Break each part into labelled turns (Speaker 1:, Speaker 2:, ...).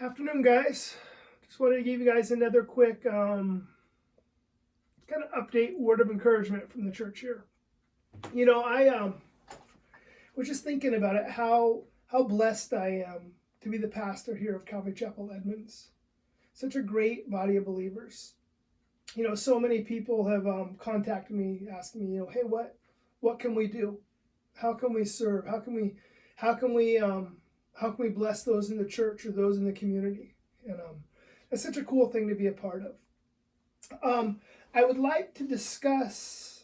Speaker 1: Afternoon, guys. Just wanted to give you guys another quick kind of update word of encouragement from the church here. I was just thinking about it, how blessed I am to be the pastor here of Calvary Chapel Edmonds. Such a great body of believers. So many people have contacted me, asking me, hey, what can we do? How can we serve? How can we bless those in the church or those in the community? And it's such a cool thing to be a part of. I would like to discuss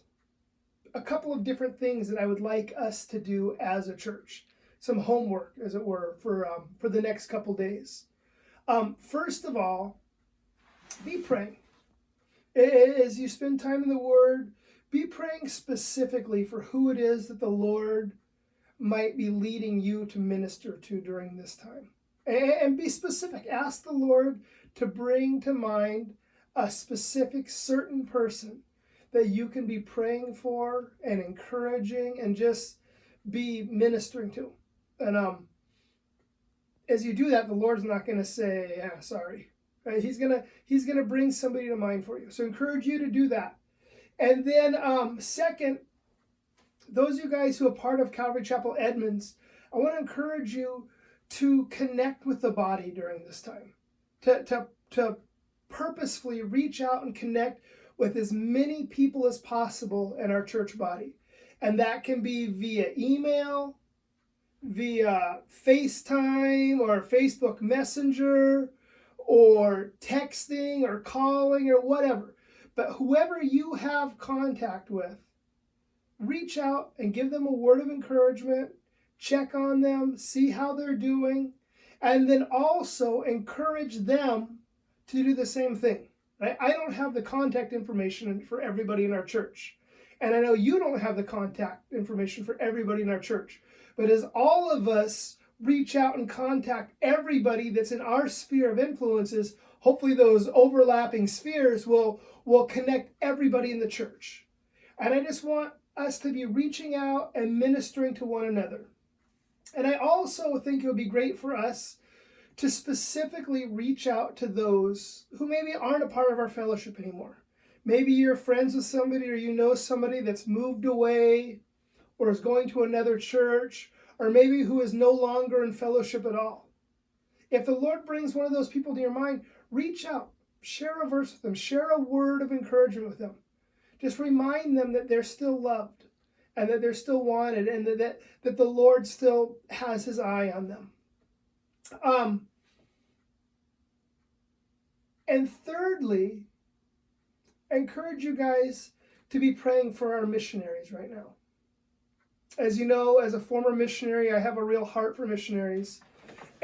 Speaker 1: a couple of different things that I would like us to do as a church, some homework, as it were, for the next couple days. First of all, be praying. As you spend time in the Word, be praying specifically for who it is that the Lord might be leading you to minister to during this time. And be specific. Ask the Lord to bring to mind a specific certain person that you can be praying for and encouraging and just be ministering to. And as you do that, the Lord's not going to say, sorry. Right? He's gonna bring somebody to mind for you. So I encourage you to do that. And then second, those of you guys who are part of Calvary Chapel Edmonds, I want to encourage you to connect with the body during this time, to purposefully reach out and connect with as many people as possible in our church body. And that can be via email, via FaceTime or Facebook Messenger, or texting or calling or whatever. But whoever you have contact with, reach out and give them a word of encouragement, check on them, see how they're doing, and then also encourage them to do the same thing. Right? I don't have the contact information for everybody in our church. And I know you don't have the contact information for everybody in our church. But as all of us reach out and contact everybody that's in our sphere of influences, hopefully those overlapping spheres will connect everybody in the church. And I just want us to be reaching out and ministering to one another. And I also think it would be great for us to specifically reach out to those who maybe aren't a part of our fellowship anymore. Maybe you're friends with somebody, or you know somebody that's moved away or is going to another church, or maybe who is no longer in fellowship at all. If the Lord brings one of those people to your mind, reach out, share a verse with them, share a word of encouragement with them. Just remind them that they're still loved and that they're still wanted, and that the Lord still has his eye on them. And thirdly, I encourage you guys to be praying for our missionaries right now. As you know, as a former missionary, I have a real heart for missionaries.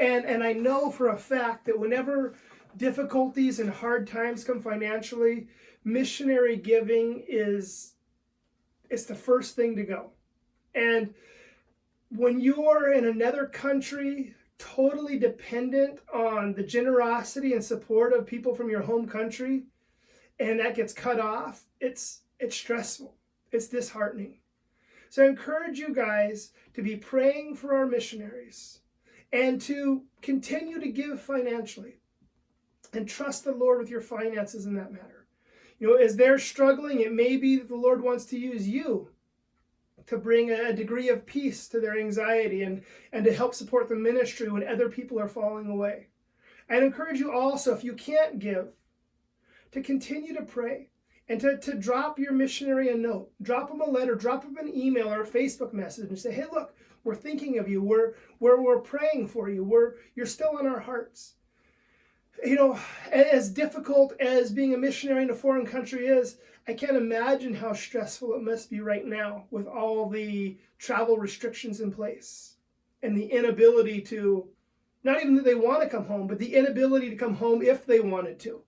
Speaker 1: And I know for a fact that whenever difficulties and hard times come financially, missionary giving is the first thing to go. And when you're in another country, totally dependent on the generosity and support of people from your home country, and that gets cut off, it's stressful. It's disheartening. So I encourage you guys to be praying for our missionaries and to continue to give financially and trust the Lord with your finances in that matter. As they're struggling, it may be that the Lord wants to use you to bring a degree of peace to their anxiety and to help support the ministry when other people are falling away. I'd encourage you also, if you can't give, to continue to pray and to drop your missionary a note. Drop them a letter, drop them an email or a Facebook message and say, hey, look, we're thinking of you. We're praying for you. You're still on our hearts. As difficult as being a missionary in a foreign country is, I can't imagine how stressful it must be right now with all the travel restrictions in place and the inability to, not even that they want to come home, but the inability to come home if they wanted to.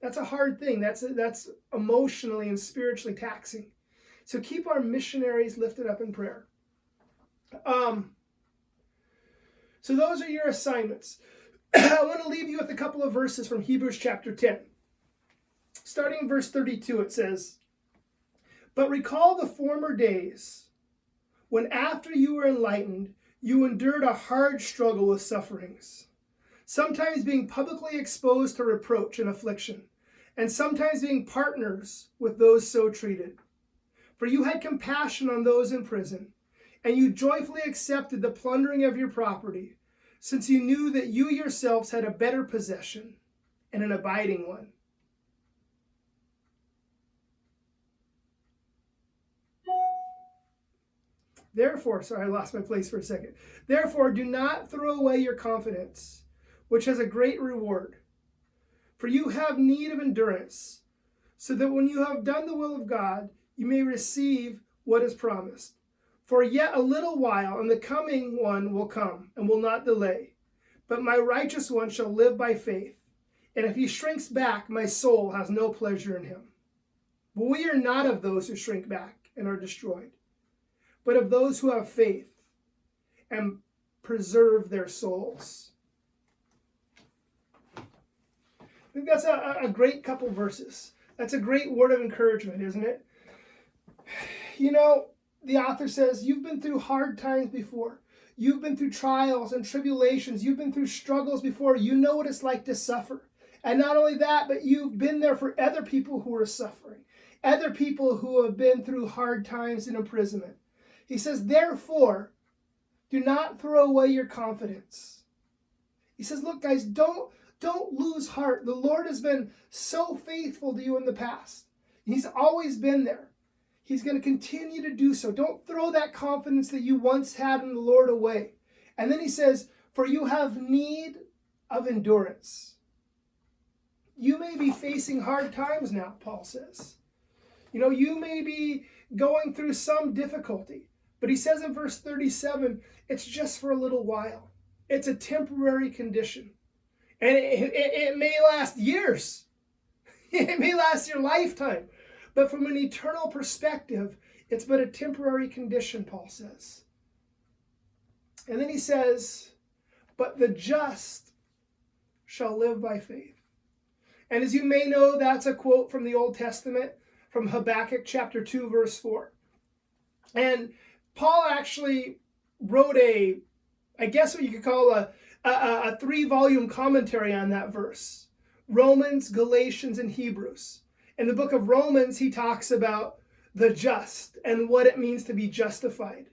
Speaker 1: That's a hard thing. That's emotionally and spiritually taxing. So keep our missionaries lifted up in prayer. So those are your assignments. I want to leave you with a couple of verses from Hebrews chapter 10. Starting in verse 32, it says, "But recall the former days, when after you were enlightened, you endured a hard struggle with sufferings, sometimes being publicly exposed to reproach and affliction, and sometimes being partners with those so treated. For you had compassion on those in prison, and you joyfully accepted the plundering of your property, since you knew that you yourselves had a better possession and an abiding one. Therefore, sorry, I lost my place for a second. Therefore, do not throw away your confidence, which has a great reward. For you have need of endurance, so that when you have done the will of God, you may receive what is promised. For yet a little while, and the coming one will come, and will not delay. But my righteous one shall live by faith. And if he shrinks back, my soul has no pleasure in him. But we are not of those who shrink back and are destroyed, but of those who have faith and preserve their souls. I think that's a great couple verses. That's a great word of encouragement, isn't it? You know, the author says, you've been through hard times before. You've been through trials and tribulations. You've been through struggles before. You know what it's like to suffer. And not only that, but you've been there for other people who are suffering, other people who have been through hard times and imprisonment. He says, therefore, do not throw away your confidence. He says, look, guys, don't lose heart. The Lord has been so faithful to you in the past. He's always been there. He's going to continue to do so. Don't throw that confidence that you once had in the Lord away. And then he says, for you have need of endurance. You may be facing hard times now, Paul says. You know, you may be going through some difficulty. But he says in verse 37, it's just for a little while. It's a temporary condition. And it may last years. It may last your lifetime. But from an eternal perspective, it's but a temporary condition, Paul says. And then he says, but the just shall live by faith. And as you may know, that's a quote from the Old Testament, from Habakkuk chapter 2, verse 4. And Paul actually wrote I guess what you could call a 3-volume commentary on that verse. Romans, Galatians, and Hebrews. In the book of Romans, he talks about the just and what it means to be justified.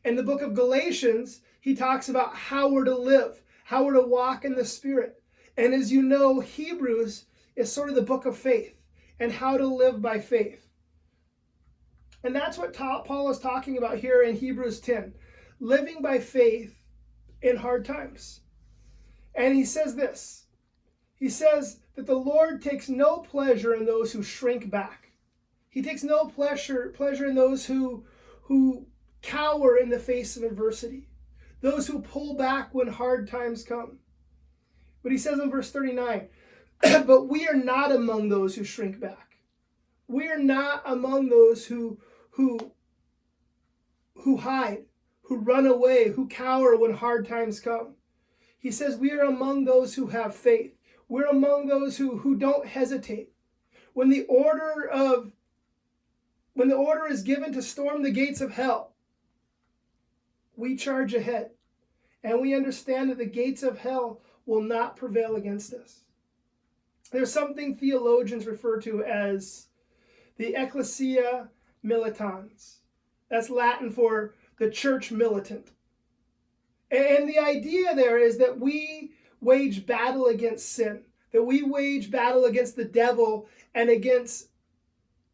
Speaker 1: In the book of Galatians, he talks about how we're to live, how we're to walk in the Spirit. And as you know, Hebrews is sort of the book of faith and how to live by faith. And that's what Paul is talking about here in Hebrews 10, living by faith in hard times. And he says this. He says that the Lord takes no pleasure in those who shrink back. He takes no pleasure in those who cower in the face of adversity, those who pull back when hard times come. But he says in verse 39, but we are not among those who shrink back. We are not among those who hide, who run away, who cower when hard times come. He says we are among those who have faith. We're among those who don't hesitate. When the order is given to storm the gates of hell, we charge ahead. And we understand that the gates of hell will not prevail against us. There's something theologians refer to as the ecclesia militans. That's Latin for the church militant. And the idea there is that we wage battle against sin, that we wage battle against the devil and against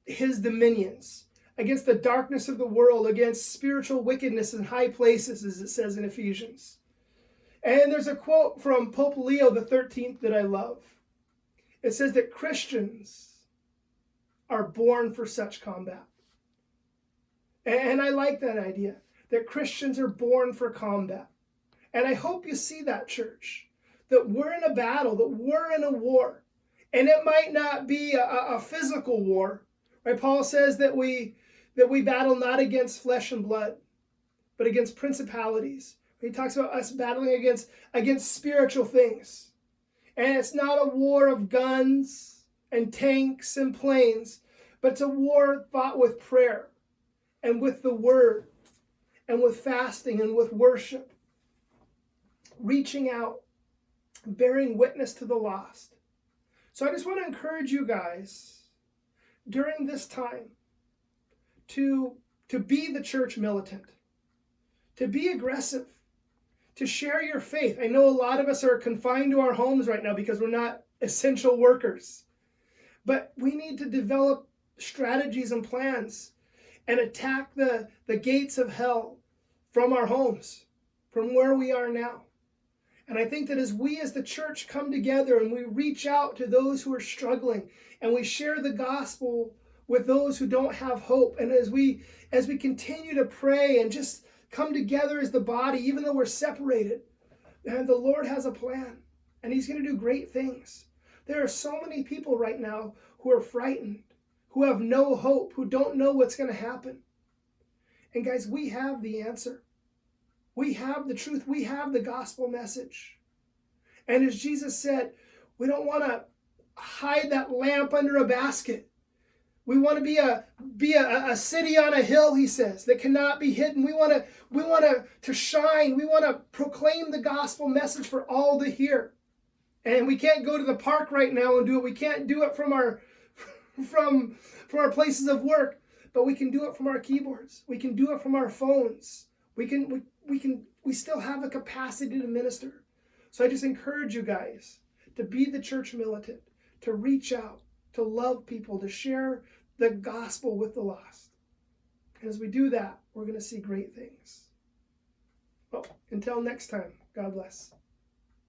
Speaker 1: his dominions, against the darkness of the world, against spiritual wickedness in high places, as it says in Ephesians. And there's a quote from Pope Leo XIII that I love. It says that Christians are born for such combat. And I like that idea, that Christians are born for combat. And I hope you see that, church, that we're in a battle, that we're in a war. And it might not be a physical war, right? Paul says that we battle not against flesh and blood, but against principalities. He talks about us battling against spiritual things. And it's not a war of guns and tanks and planes, but it's a war fought with prayer and with the word and with fasting and with worship. Reaching out bearing witness to the lost. So I just want to encourage you guys during this time to be the church militant, to be aggressive, to share your faith. I know a lot of us are confined to our homes right now because we're not essential workers, but we need to develop strategies and plans and attack the gates of hell from our homes, from where we are now. And I think that as we as the church come together and we reach out to those who are struggling and we share the gospel with those who don't have hope, and as we continue to pray and just come together as the body, even though we're separated, and the Lord has a plan and he's going to do great things. There are so many people right now who are frightened, who have no hope, who don't know what's going to happen. And guys, we have the answer. We have the truth. We have the gospel message. And as Jesus said, we don't want to hide that lamp under a basket. We want to be a city on a hill, he says, that cannot be hidden. We want to shine. We want to proclaim the gospel message for all to hear. And we can't go to the park right now and do it. We can't do it from our places of work, but we can do it from our keyboards. We can do it from our phones. We still have a capacity to minister. So I just encourage you guys to be the church militant, to reach out, to love people, to share the gospel with the lost. And as we do that, we're going to see great things. Well, until next time, God bless.